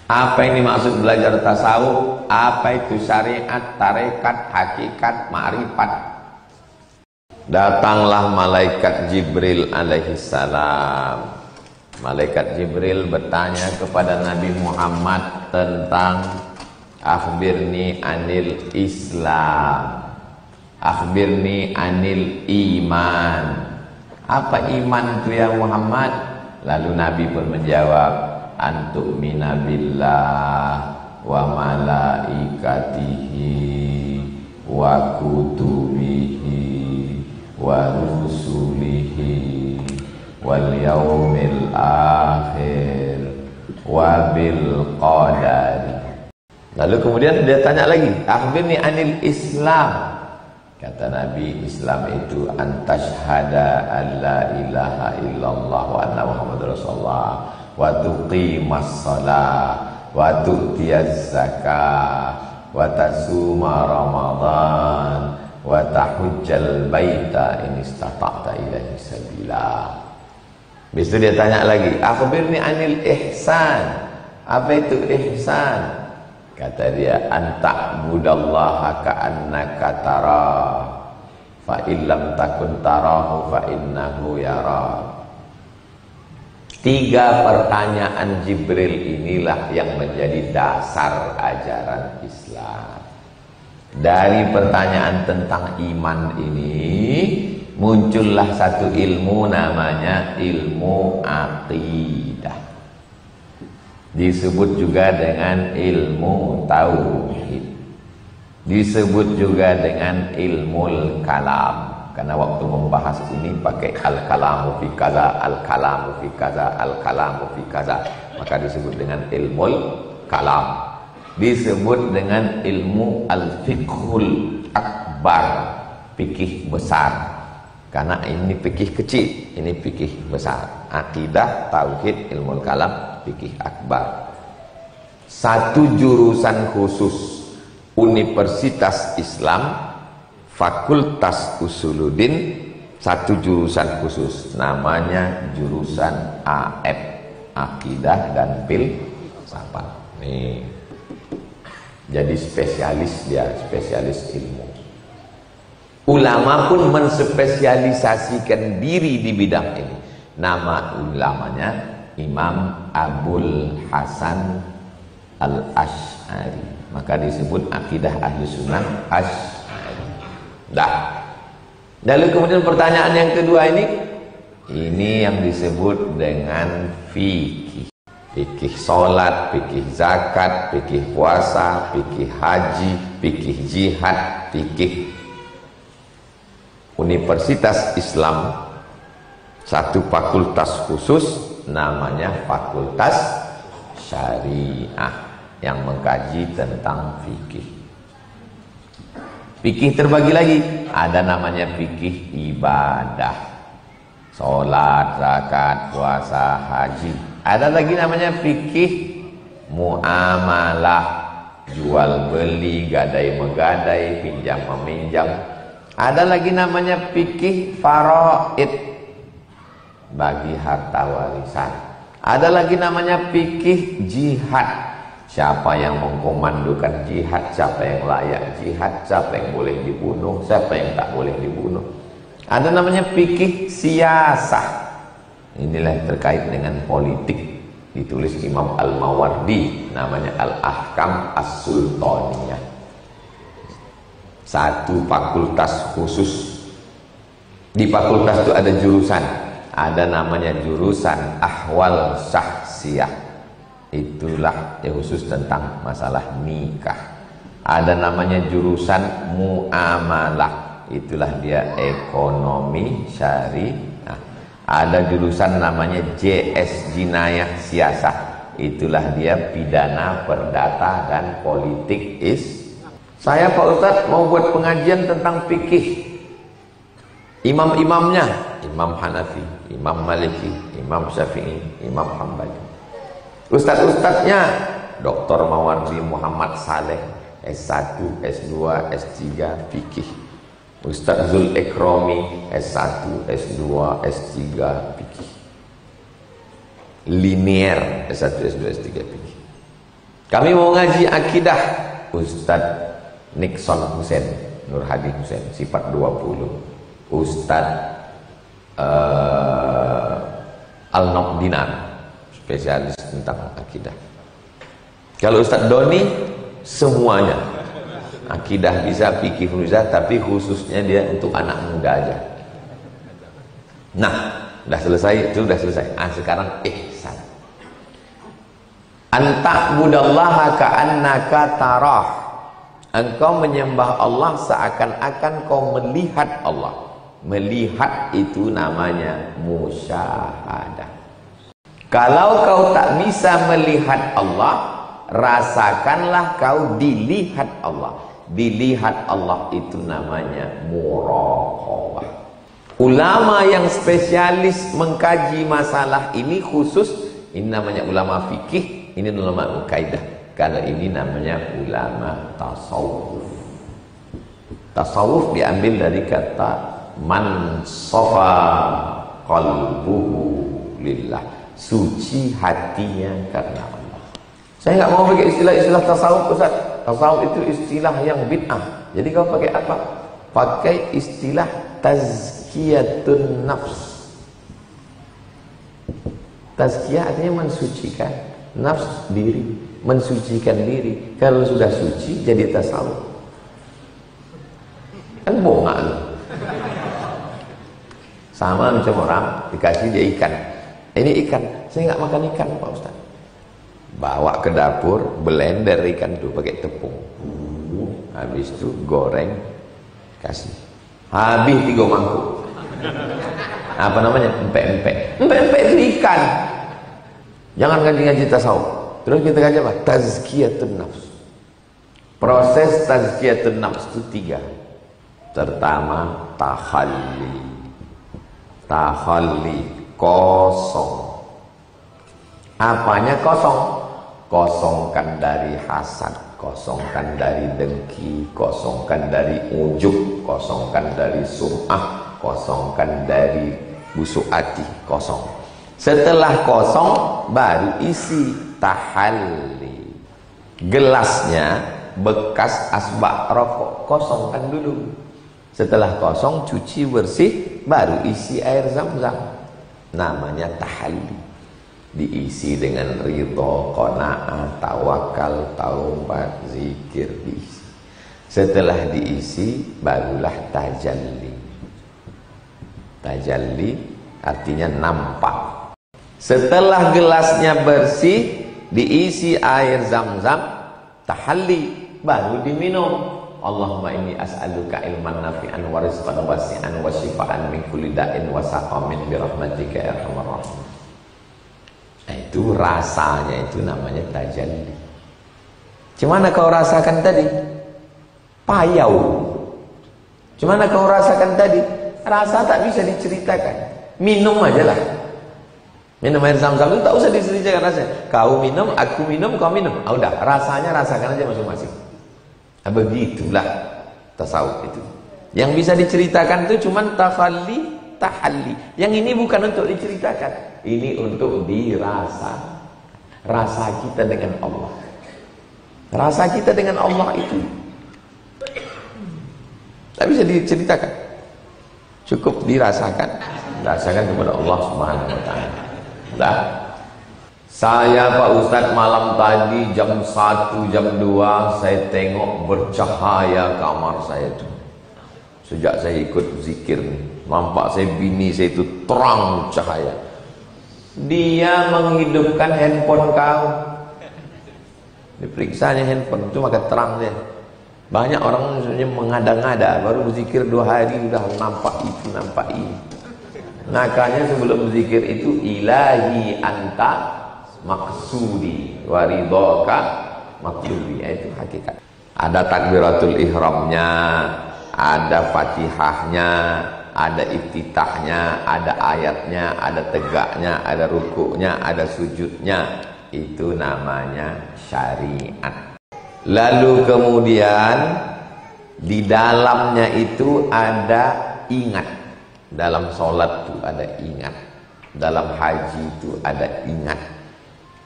Apa yang dimaksud belajar tasawuf? Apa itu syariat, tarekat, hakikat, ma'rifat? Datanglah malaikat Jibril alaihissalam. Malaikat Jibril bertanya kepada Nabi Muhammad tentang akhbirni anil Islam, akhbirni anil iman. Apa iman itu ya Muhammad? Lalu Nabi pun menjawab, antu'mina billah wa malaikatihi wa kutubihi wa rusulihi wal yaumil akhir wa bil qadari. Lalu kemudian dia tanya lagi, akhbirni anil Islam. Kata Nabi, Islam itu antashhada an la ilaha illallah wa anna muhammadur rasulullah wa tuqimas shalah wa tu'tiyaz zakah wa tasuma ramadan wa tahujjal baita in istata'ta ilaihi sabila. Habis itu dia tanya lagi, akhbirni anil ihsan. Apa itu ihsan? Kata dia, anta'budallaha ka'annaka tarah fa illam takun tarahu fa innahu yara. 3 pertanyaan Jibril inilah yang menjadi dasar ajaran Islam. Dari pertanyaan tentang iman ini muncullah satu ilmu namanya ilmu aqidah. Disebut juga dengan ilmu tauhid. Disebut juga dengan ilmu kalam. Karena waktu membahas ini pakai al-kalamu fi kaza, al-kalamu fi kaza, al-kalamu fi kaza, maka disebut dengan ilmu kalam. Disebut dengan ilmu al-fiqhul akbar, fikih besar. Karena ini fikih kecil, ini fikih besar. Akidah, tauhid, ilmu kalam, fikih akbar. Satu jurusan khusus Universitas Islam, Fakultas Usuluddin, satu jurusan khusus namanya jurusan AF, Akidah dan Filsafat. Nih. Jadi spesialis dia, spesialis ilmu. Ulama pun menspesialisasikan diri di bidang ini. Nama ulamanya Imam Abul Hasan Al-Asy'ari. Maka disebut akidah ahli sunnah Asy'ari. Dah. Lalu kemudian pertanyaan yang kedua ini yang disebut dengan fikih. Fikih sholat, fikih zakat, fikih puasa, fikih haji, fikih jihad, fikih. Universitas Islam satu fakultas khusus namanya Fakultas Syariah yang mengkaji tentang fikih. Fikih terbagi lagi, ada namanya fikih ibadah, sholat, zakat, puasa, haji. Ada lagi namanya fikih muamalah, jual beli, gadai megadai, pinjam meminjam. Ada lagi namanya fikih faraid, bagi harta warisan. Ada lagi namanya fikih jihad, siapa yang mengkomandokan jihad, siapa yang layak jihad, siapa yang boleh dibunuh, siapa yang tak boleh dibunuh. Ada namanya fikih siyasah, inilah yang terkait dengan politik, ditulis Imam Al-Mawardi, namanya Al-Ahkam As-Sultaniyah. Satu fakultas khusus. Di fakultas itu ada jurusan, ada namanya jurusan Ahwal Syahsiyah, itulah yang khusus tentang masalah nikah. Ada namanya jurusan muamalah, itulah dia ekonomi syariah. Ada jurusan namanya JS Jinayah Siasah, itulah dia pidana perdata dan politik Saya Pak Ustadz mau buat pengajian tentang fikih. Imam-imamnya Imam Hanafi, Imam Maliki, Imam Syafi'i, Imam Hambali. Ustadz-ustadznya Dr. Mawardi Muhammad Saleh, S1, S2, S3 fikih. Ustadz Zul Ikromi, S1, S2, S3 fikih. Linier, S1, S2, S3 fikih. Kami mau ngaji akidah Ustadz Nixon Hussein, Nur Hadi Hussein, sifat 20. Ustadz Al-Nok Dinar, spesialis tentang akidah. Kalau Ustadz Doni, semuanya akidah bisa, fikih bisa, tapi khususnya dia untuk anak muda aja. Nah, udah selesai, itu udah selesai. Sekarang ihsan. Anta'budallaha ka'annaka tarah. Engkau menyembah Allah seakan-akan kau melihat Allah. Melihat itu namanya musyahadah. Kalau kau tak bisa melihat Allah, rasakanlah kau dilihat Allah. Dilihat Allah itu namanya muraqabah. Ulama yang spesialis mengkaji masalah ini khusus, ini namanya ulama fikih, ini ulama kaidah. Kalau ini namanya ulama tasawuf. Tasawuf diambil dari kata man sofa qalbuhu lillah, suci hatinya karena Allah. Saya nggak mau pakai istilah-istilah tasawuf, Ustaz. Tasawuf itu istilah yang bid'ah. Jadi kau pakai apa? Pakai istilah tazkiyatun nafs. Tazkiyah artinya mensucikan nafs diri, mensucikan diri. Kalau sudah suci jadi tasawuf. Kan bohongan. Sama macam orang dikasih dia ikan. Ini ikan, saya nggak makan ikan Pak Ustaz. Bawa ke dapur, blender ikan itu pakai tepung. Habis itu goreng, kasih. Habis 3 mangkuk. Apa namanya? Empek-empek. Empek-empek itu ikan. Jangan ngaji-ngaji tasawuf. Terus kita ngaji apa? Tazkiyatun nafs. Proses tazkiyatun nafs itu 3. Pertama, tahalli. Tahalli, kosong. Apanya kosong? Kosongkan dari hasad, kosongkan dari dengki, kosongkan dari ujub, kosongkan dari sum'ah, kosongkan dari busuk hati, kosong. Setelah kosong baru isi tahalli. Gelasnya bekas asbak rokok, kosongkan dulu. Setelah kosong, cuci bersih, baru isi air zam-zam. Namanya tahalli. Diisi dengan ridho, qanaah, tawakal, taubat, zikir diisi. Setelah diisi, barulah tajalli. Tajalli artinya nampak. Setelah gelasnya bersih, diisi air zam-zam, tahalli, baru diminum. Allahumma inni as'aluka ilman nafi'an wa rizqan wasi'an wa shifaan min kulli da'in wa saqamin bi rahmatika ya arhamar rahimin. Nah, itu rasanya itu namanya tajalli. Gimana kau rasakan tadi? Payau. Gimana kau rasakan tadi? Rasa tak bisa diceritakan. Minum aja lah. Minum air zam-zam itu tak usah diceritakan rasanya. Kau minum, aku minum, kau minum. Udah, rasanya rasakan aja masing-masing. Begitulah tasawuf itu. Yang bisa diceritakan itu cuma tafalli, tahalli. Yang ini bukan untuk diceritakan, ini untuk dirasa. Rasa kita dengan Allah. Rasa kita dengan Allah itu tak bisa diceritakan, cukup dirasakan. Rasakan kepada Allah Subhanahu wa ta'ala. Nah, saya Pak Ustadz malam tadi jam 1, jam 2 saya tengok bercahaya kamar saya itu. Sejak saya ikut zikir nih, nampak saya bini saya itu terang cahaya. Dia menghidupkan handphone kau. Diperiksanya handphone itu maka terang dia. Banyak orang sebenarnya mengada-ngada, baru berzikir 2 hari sudah nampak itu, nampak ini. Nakanya sebelum berzikir itu ilahi anta maksudi waridhoka matlubi, itu hakikat. Ada takbiratul ihramnya, ada fatihahnya, ada iftitahnya, ada ayatnya, ada tegaknya, ada rukuknya, ada sujudnya. Itu namanya syariat. Lalu kemudian di dalamnya itu ada ingat. Dalam sholat itu ada ingat, dalam haji itu ada ingat.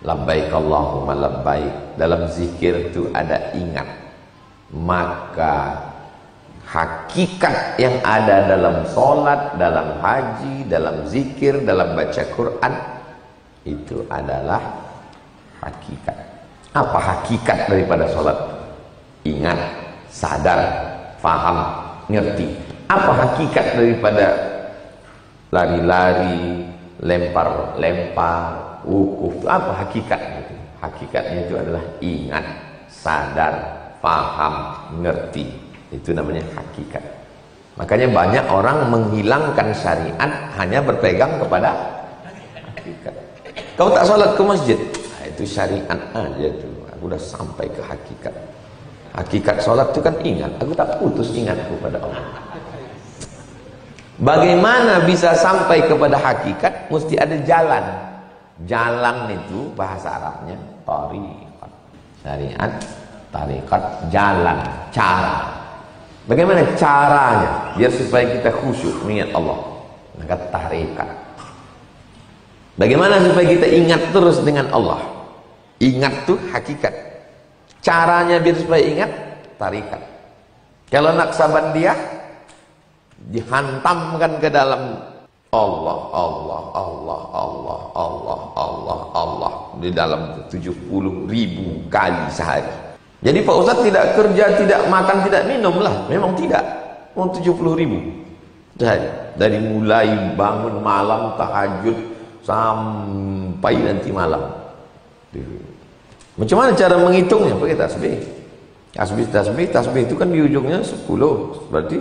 labbaik Allahumma labbaik, dalam zikir itu ada ingat, maka hakikat yang ada dalam sholat, dalam haji, dalam zikir, dalam baca Quran itu adalah hakikat. Apa hakikat daripada sholat? Ingat, sadar, faham, ngerti. Apa hakikat daripada lari-lari, lempar-lempar, wukuf? Apa hakikatnya itu? Hakikatnya itu adalah ingat, sadar, faham, ngerti. Itu namanya hakikat. Makanya banyak orang menghilangkan syariat hanya berpegang kepada hakikat. Kau tak sholat ke masjid, nah, itu syariat aja tuh. Aku udah sampai ke hakikat. Hakikat sholat itu kan ingat. Aku tak putus ingatku pada Allah. Bagaimana bisa sampai kepada hakikat? Mesti ada jalan. Jalan itu bahasa Arabnya tariqat. Syariat, tariqat, jalan, cara. Bagaimana caranya biar supaya kita khusyuk mengingat Allah? Maka tariqat. Bagaimana supaya kita ingat terus dengan Allah? Ingat tuh hakikat. Caranya biar supaya ingat, tariqat. Kalau Naqsabandiyah dihantamkan ke dalam Allah, Allah, Allah, Allah, Allah, Allah, Allah di dalam 70.000 kali sehari. Jadi Pak Ustadz tidak kerja, tidak makan, tidak minum lah. Memang tidak. Mau 70.000 sehari. Dari mulai bangun malam, tahajud sampai nanti malam. Macam mana cara menghitungnya? Pakai tasbih. Tasbih itu kan di ujungnya 10. Berarti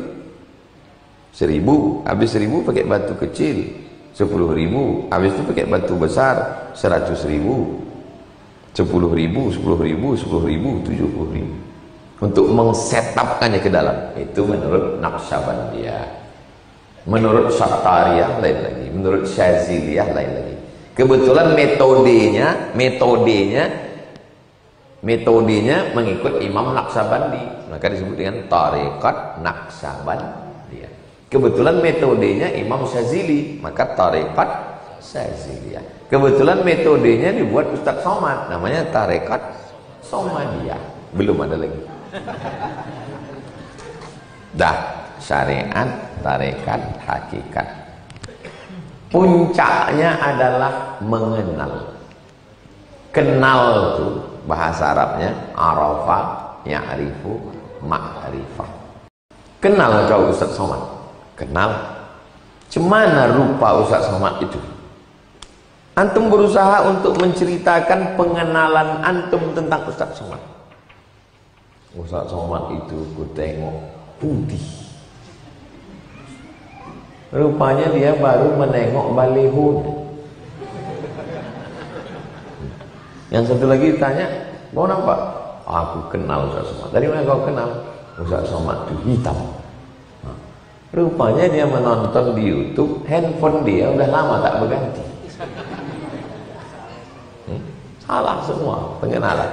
1000. Habis 1000 pakai batu kecil 10.000. Habis itu pakai batu besar 100.000. 10.000, 10.000, 10.000, 70.000 untuk mengsetapkannya ke dalam. Itu menurut Naqsabandiyah. Menurut Syattariyah lain lagi, menurut Syaziliyah lain lagi. Kebetulan metodenya mengikut Imam Naqsabandi, maka disebut dengan tariqat Naqsabandiyah. Kebetulan metodenya Imam Syazili, maka tariqat Syaziliyah. Kebetulan metodenya dibuat Ustadz Somad, namanya tarekat Somadiyah. Belum ada lagi. Dah, syariat, tarekat, hakikat. Puncaknya adalah mengenal. Kenal itu bahasa Arabnya arafa, ya'rifu, ma'rifah. Kenal kau Ustadz Somad? Kenal. Cemana rupa Ustadz Somad itu? Antum berusaha untuk menceritakan pengenalan antum tentang Ustadz Somad. Ustadz Somad itu ku tengok putih. Rupanya dia baru menengok balehun. Yang satu lagi tanya, mau nampak? Aku kenal Ustadz Somad. Dari mana kau kenal? Ustadz Somad itu hitam. Nah, rupanya dia menonton di YouTube, handphone dia udah lama tak berganti. Salah semua pengenalan.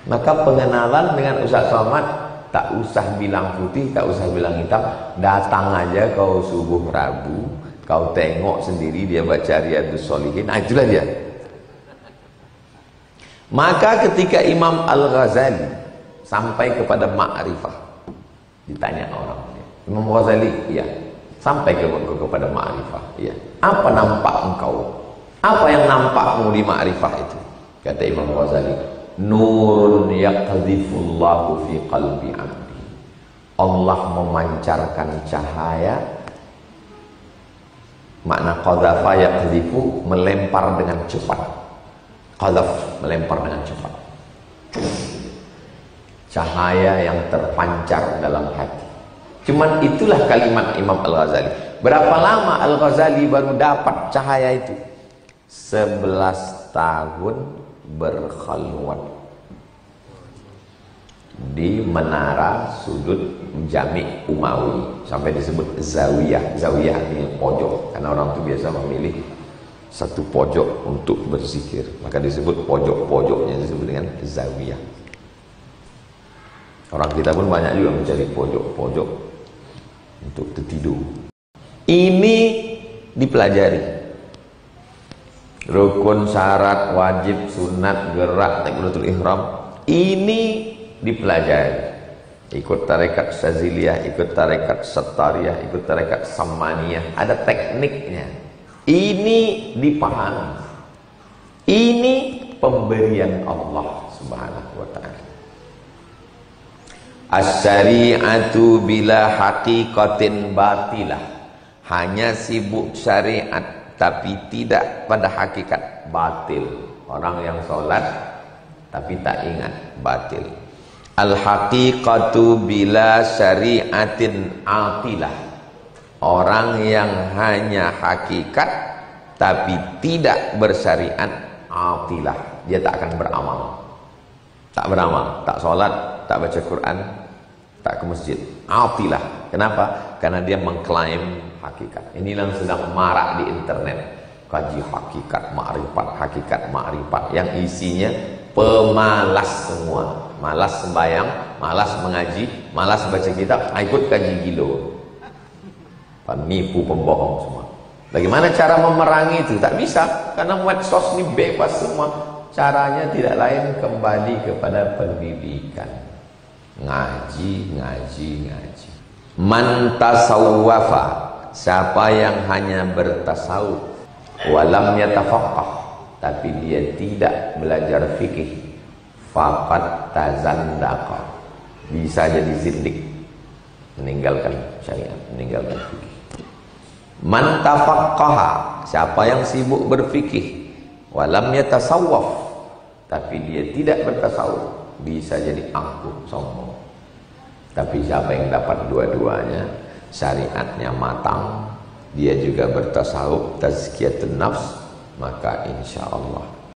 Maka pengenalan dengan Ustadz Somad tak usah bilang putih, tak usah bilang hitam. Datang aja kau subuh Rabu, kau tengok sendiri dia baca Riyadhus Shalihin. Nah, itulah dia. Maka ketika Imam Al-Ghazali sampai kepada ma'rifah, ditanya orang, Imam Ghazali, iya, sampai kepada ma'rifah, iya. Apa nampak engkau? Apa yang nampakmu di ma'rifah itu? Kata Imam Ghazali, nurun yaqdhifullahu fi qalbi 'abdi. Allah memancarkan cahaya. Makna qadhafa yaqdhifu, melempar dengan cepat. Qadhaf, melempar dengan cepat. Cahaya yang terpancar dalam hati. Cuman itulah kalimat Imam Al-Ghazali. Berapa lama Al-Ghazali baru dapat cahaya itu? 11 tahun berkhalwat di menara sudut Jami' Umawi, sampai disebut zawiyah. Zawiyah di pojok, karena orang itu biasa memilih satu pojok untuk berzikir, maka disebut pojok-pojoknya disebut dengan zawiyah. Orang kita pun banyak juga mencari pojok-pojok untuk tertidur. Ini dipelajari. rukun, syarat, wajib, sunat, gerak, takbiratul ihram, ini dipelajari. Ikut tarekat Syaziliyah, ikut tarekat Sattariyah, ikut tarekat Samaniyah, ada tekniknya. Ini dipahami. Ini pemberian Allah Subhanahu wa ta'ala. As-syari'atu bila haqiqatin batilah. Hanya sibuk syariat tapi tidak pada hakikat, batil. Orang yang sholat tapi tak ingat, batil. Al-haqiqatu bila syari'atin atilah. Orang yang hanya hakikat tapi tidak bersyariat, atilah. Dia tak akan beramal. Tak beramal, tak sholat, tak baca Quran, tak ke masjid. Atilah. Kenapa? Karena dia mengklaim hakikat. Inilah yang sedang marak di internet. Kaji hakikat ma'rifat, yang isinya pemalas semua. Malas sembahyang, malas mengaji, malas baca kitab, ikut kaji gilo. Penipu, pembohong semua. Bagaimana cara memerangi itu? Tak bisa, karena medsos ini bebas semua. Caranya tidak lain kembali kepada pendidikan. Ngaji. Man tasawwafa, siapa yang hanya bertasawuf, walam yatafaqqah, tapi dia tidak belajar fikih, faqad tazandaqa, bisa jadi zindik, meninggalkan syariat, meninggalkan fikih. Man tafaqqaha, siapa yang sibuk berfikih, walam yatasawwaf, tapi dia tidak bertasawuf, bisa jadi angkuh, sombong. Tapi siapa yang dapat dua-duanya, syariatnya matang, dia juga bertasawuf, tazkiyatun nafs, maka insya Allah